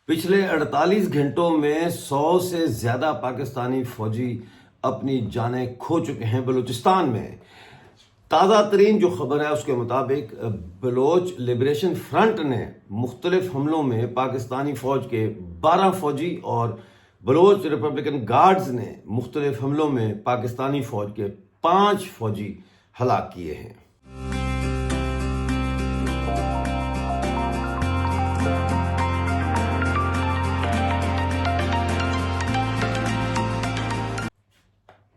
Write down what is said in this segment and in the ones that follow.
پچھلے 48 گھنٹوں میں 100 سے زیادہ پاکستانی فوجی اپنی جانیں کھو چکے ہیں بلوچستان میں۔ تازہ ترین جو خبر ہے اس کے مطابق بلوچ لبریشن فرنٹ نے مختلف حملوں میں پاکستانی فوج کے 12 فوجی اور بلوچ ریپبلکن گارڈز نے مختلف حملوں میں پاکستانی فوج کے 5 فوجی ہلاک کیے ہیں۔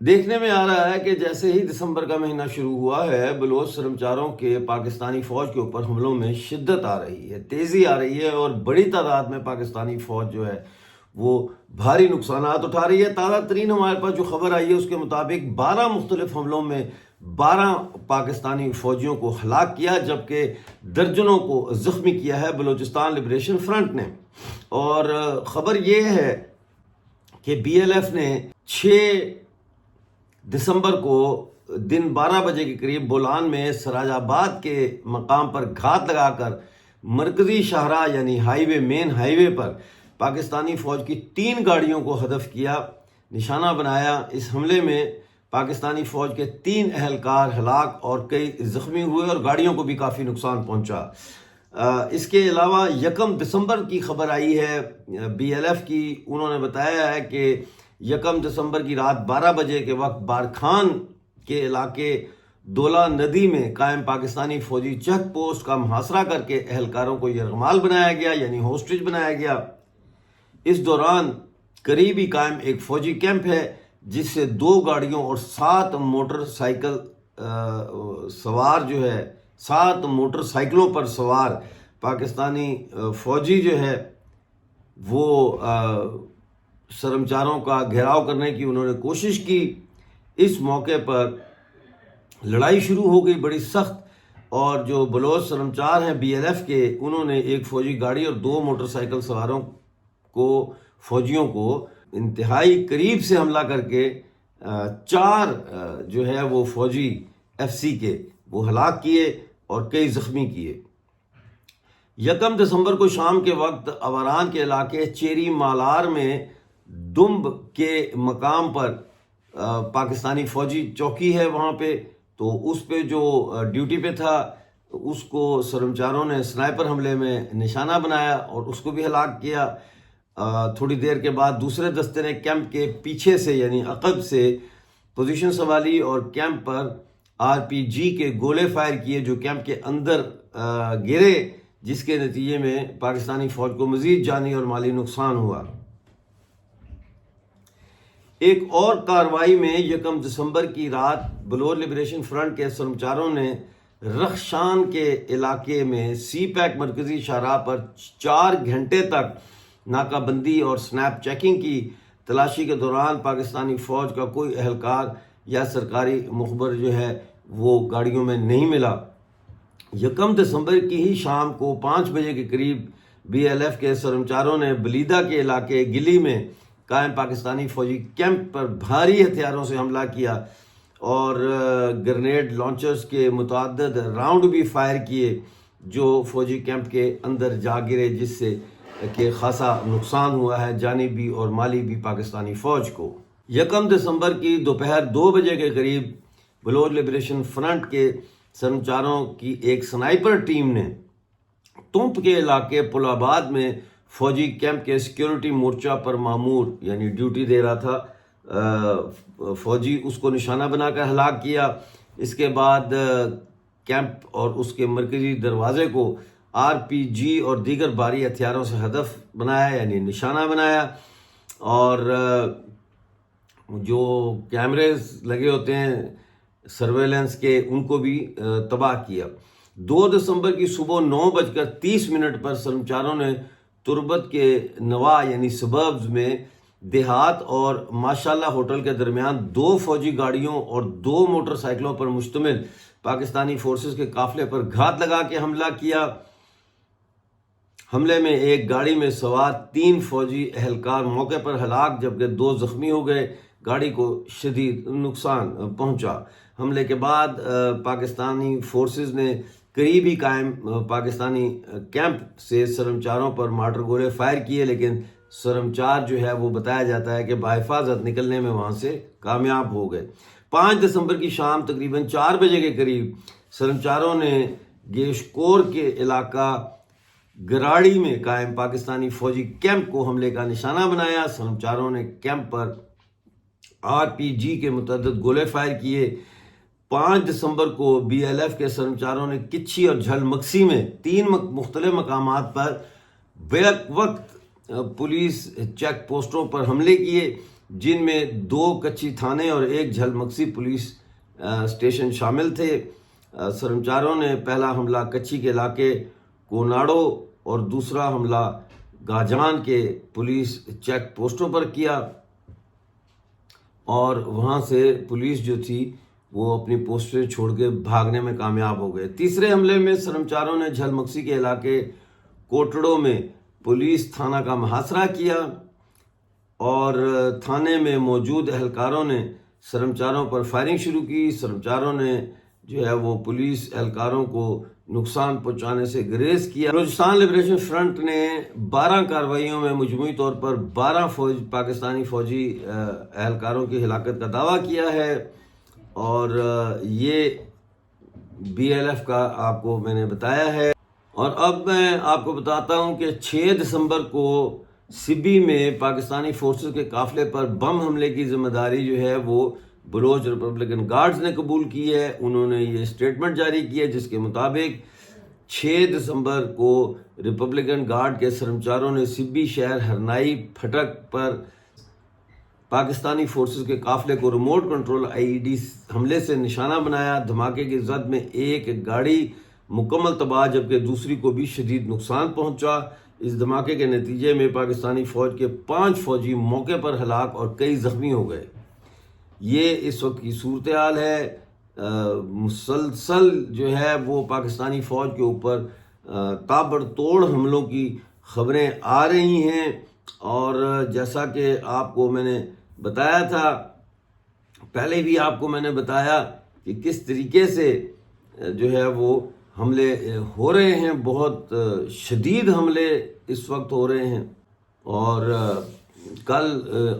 دیکھنے میں آ رہا ہے کہ جیسے ہی دسمبر کا مہینہ شروع ہوا ہے، بلوچ سرمچاروں کے پاکستانی فوج کے اوپر حملوں میں شدت آ رہی ہے، تیزی آ رہی ہے اور بڑی تعداد میں پاکستانی فوج جو ہے وہ بھاری نقصانات اٹھا رہی ہے۔ تازہ ترین ہمارے پاس جو خبر آئی ہے اس کے مطابق 12 مختلف حملوں میں 12 پاکستانی فوجیوں کو ہلاک کیا، جبکہ درجنوں کو زخمی کیا ہے بلوچستان لبریشن فرنٹ نے۔ اور خبر یہ ہے کہ بی ایل ایف نے 6 دسمبر کو دن 12 بجے کے قریب بولان میں سراج آباد کے مقام پر گھات لگا کر مرکزی شاہراہ یعنی مین ہائی وے پر پاکستانی فوج کی 3 گاڑیوں کو ہدف کیا، نشانہ بنایا۔ اس حملے میں پاکستانی فوج کے 3 اہلکار ہلاک اور کئی زخمی ہوئے اور گاڑیوں کو بھی کافی نقصان پہنچا۔ اس کے علاوہ 1 دسمبر کی خبر آئی ہے بی ایل ایف کی، انہوں نے بتایا ہے کہ 1 دسمبر کی رات 12 بجے کے وقت بارکھان کے علاقے دولا ندی میں قائم پاکستانی فوجی چیک پوسٹ کا محاصرہ کر کے اہلکاروں کو یرغمال بنایا گیا، یعنی ہوسٹیج بنایا گیا۔ اس دوران قریب ہی قائم ایک فوجی کیمپ ہے جس سے 2 گاڑیوں اور 7 موٹر سائیکل سوار جو ہے 7 موٹر سائیکلوں پر سوار پاکستانی فوجی جو ہے وہ سرمچاروں کا گھیراؤ کرنے کی انہوں نے کوشش کی۔ اس موقع پر لڑائی شروع ہو گئی بڑی سخت، اور جو بلوچ سرمچار ہیں بی ایل ایف کے، انہوں نے ایک فوجی گاڑی اور 2 موٹر سائیکل سواروں کو فوجیوں کو انتہائی قریب سے حملہ کر کے 4 جو ہے وہ فوجی ایف سی کے وہ ہلاک کیے اور کئی زخمی کیے۔ 1 دسمبر کو شام کے وقت اواران کے علاقے چیری مالار میں دمب کے مقام پر پاکستانی فوجی چوکی ہے وہاں پہ، تو اس پہ جو ڈیوٹی پہ تھا اس کو سرمچاروں نے سنائپر حملے میں نشانہ بنایا اور اس کو بھی ہلاک کیا۔ تھوڑی دیر کے بعد دوسرے دستے نے کیمپ کے پیچھے سے یعنی عقب سے پوزیشن سنبھالی اور کیمپ پر آر پی جی کے گولے فائر کیے جو کیمپ کے اندر گرے، جس کے نتیجے میں پاکستانی فوج کو مزید جانی اور مالی نقصان ہوا۔ ایک اور کارروائی میں 1 دسمبر کی رات بلوچ لبریشن فرنٹ کے سرمچاروں نے رخشان کے علاقے میں سی پیک مرکزی شاہراہ پر 4 گھنٹے تک ناکہ بندی اور سنیپ چیکنگ کی۔ تلاشی کے دوران پاکستانی فوج کا کوئی اہلکار یا سرکاری مخبر جو ہے وہ گاڑیوں میں نہیں ملا۔ 1 دسمبر کی ہی شام کو 5 بجے کے قریب بی ایل ایف کے سرمچاروں نے بلیدہ کے علاقے گلی میں قائم پاکستانی فوجی کیمپ پر بھاری ہتھیاروں سے حملہ کیا اور گرنیڈ لانچرز کے متعدد راؤنڈ بھی فائر کیے جو فوجی کیمپ کے اندر جا گرے، جس سے کہ خاصا نقصان ہوا ہے جانی بھی اور مالی بھی پاکستانی فوج کو۔ 1 دسمبر کی دوپہر 2 بجے کے قریب بلوچ لبریشن فرنٹ کے سرمچاروں کی ایک سنائپر ٹیم نے تمپ کے علاقے پل آباد میں فوجی کیمپ کے سیکیورٹی مورچہ پر مامور یعنی ڈیوٹی دے رہا تھا فوجی، اس کو نشانہ بنا کر ہلاک کیا۔ اس کے بعد کیمپ اور اس کے مرکزی دروازے کو آر پی جی اور دیگر بھاری ہتھیاروں سے ہدف بنایا یعنی نشانہ بنایا، اور جو کیمریز لگے ہوتے ہیں سرویلنس کے ان کو بھی تباہ کیا۔ 2 دسمبر کی صبح 9:30 پر سرمچاروں نے تربت کے نواح یعنی سبربز میں دیہات اور ماشاءاللہ ہوٹل کے درمیان 2 فوجی گاڑیوں اور 2 موٹر سائیکلوں پر مشتمل پاکستانی فورسز کے قافلے پر گھات لگا کے حملہ کیا۔ حملے میں ایک گاڑی میں سوار 3 فوجی اہلکار موقع پر ہلاک جبکہ 2 زخمی ہو گئے، گاڑی کو شدید نقصان پہنچا۔ حملے کے بعد پاکستانی فورسز نے قریب ہی قائم پاکستانی کیمپ سے سرمچاروں پر مارٹر گولے فائر کیے، لیکن سرمچار جو ہے وہ بتایا جاتا ہے کہ بحفاظت نکلنے میں وہاں سے کامیاب ہو گئے۔ 5 دسمبر کی شام تقریباً 4 بجے کے قریب سرمچاروں نے گیشکور کے علاقہ گراڑی میں قائم پاکستانی فوجی کیمپ کو حملے کا نشانہ بنایا۔ سرمچاروں نے کیمپ پر RPG کے متعدد گولے فائر کیے۔ 5 دسمبر کو BLF کے سرمچاروں نے کچھی اور جھل مکسی میں 3 مختلف مقامات پر بیک وقت پولیس چیک پوسٹوں پر حملے کیے، جن میں 2 کچھی تھانے اور 1 جھل مکسی پولیس اسٹیشن شامل تھے۔ سرمچاروں نے پہلا حملہ کچھی کے علاقے کوناڑو اور دوسرا حملہ گاجان کے پولیس چیک پوسٹوں پر کیا، اور وہاں سے پولیس جو تھی وہ اپنی پوسٹیں چھوڑ کے بھاگنے میں کامیاب ہو گئے۔ تیسرے حملے میں سرمچاروں نے جھل مکسی کے علاقے کوٹڑوں میں پولیس تھانہ کا محاصرہ کیا، اور تھانے میں موجود اہلکاروں نے سرمچاروں پر فائرنگ شروع کی۔ سرمچاروں نے جو ہے وہ پولیس اہلکاروں کو نقصان پہنچانے سے گریز کیا۔ بلوچستان لبریشن فرنٹ نے 12 کارروائیوں میں مجموعی طور پر 12 پاکستانی فوجی اہلکاروں کی ہلاکت کا دعویٰ کیا ہے، اور یہ BLF کا آپ کو میں نے بتایا ہے۔ اور اب میں آپ کو بتاتا ہوں کہ 6 دسمبر کو سبی میں پاکستانی فورسز کے قافلے پر بم حملے کی ذمہ داری جو ہے وہ بلوچ ریپبلکن گارڈز نے قبول کی ہے۔ انہوں نے یہ اسٹیٹمنٹ جاری کی ہے جس کے مطابق 6 دسمبر کو ریپبلکن گارڈ کے سرمچاروں نے سبی شہر ہرنائی پھٹک پر پاکستانی فورسز کے قافلے کو ریموٹ کنٹرول IED حملے سے نشانہ بنایا۔ دھماکے کی زد میں ایک گاڑی مکمل تباہ جبکہ دوسری کو بھی شدید نقصان پہنچا۔ اس دھماکے کے نتیجے میں پاکستانی فوج کے 5 فوجی موقع پر ہلاک اور کئی زخمی ہو گئے۔ یہ اس وقت کی صورتحال ہے۔ مسلسل جو ہے وہ پاکستانی فوج کے اوپر تابڑ توڑ حملوں کی خبریں آ رہی ہیں، اور جیسا کہ آپ کو میں نے بتایا تھا پہلے بھی، آپ کو میں نے بتایا کہ کس طریقے سے جو ہے وہ حملے ہو رہے ہیں، بہت شدید حملے اس وقت ہو رہے ہیں۔ اور کل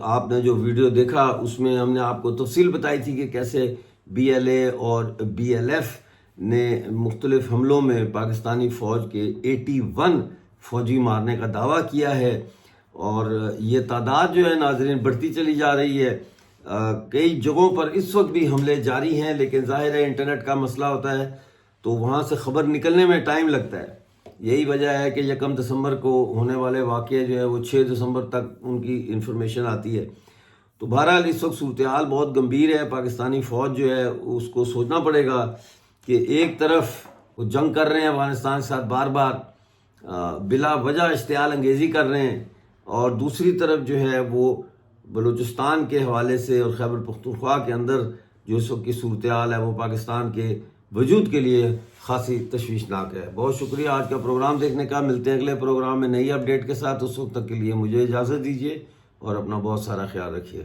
آپ نے جو ویڈیو دیکھا اس میں ہم نے آپ کو تفصیل بتائی تھی کہ کیسے BLA اور BLF نے مختلف حملوں میں پاکستانی فوج کے 81 فوجی مارنے کا دعویٰ کیا ہے، اور یہ تعداد جو ہے ناظرین بڑھتی چلی جا رہی ہے۔ کئی جگہوں پر اس وقت بھی حملے جاری ہیں، لیکن ظاہر ہے انٹرنیٹ کا مسئلہ ہوتا ہے تو وہاں سے خبر نکلنے میں ٹائم لگتا ہے۔ یہی وجہ ہے کہ 1 دسمبر کو ہونے والے واقعے جو ہے وہ 6 دسمبر تک ان کی انفارمیشن آتی ہے۔ تو بہرحال اس وقت صورتحال بہت گمبھیر ہے۔ پاکستانی فوج جو ہے اس کو سوچنا پڑے گا کہ ایک طرف وہ جنگ کر رہے ہیں افغانستان کے ساتھ، بار بار بلا وجہ اشتعال انگیزی کر رہے ہیں، اور دوسری طرف جو ہے وہ بلوچستان کے حوالے سے اور خیبر پختونخوا کے اندر جو اس وقت کی صورتحال ہے وہ پاکستان کے وجود کے لیے خاصی تشویشناک ہے۔ بہت شکریہ آج کا پروگرام دیکھنے کا۔ ملتے ہیں اگلے پروگرام میں نئی اپڈیٹ کے ساتھ۔ اس وقت تک کے لیے مجھے اجازت دیجیے اور اپنا بہت سارا خیال رکھیے۔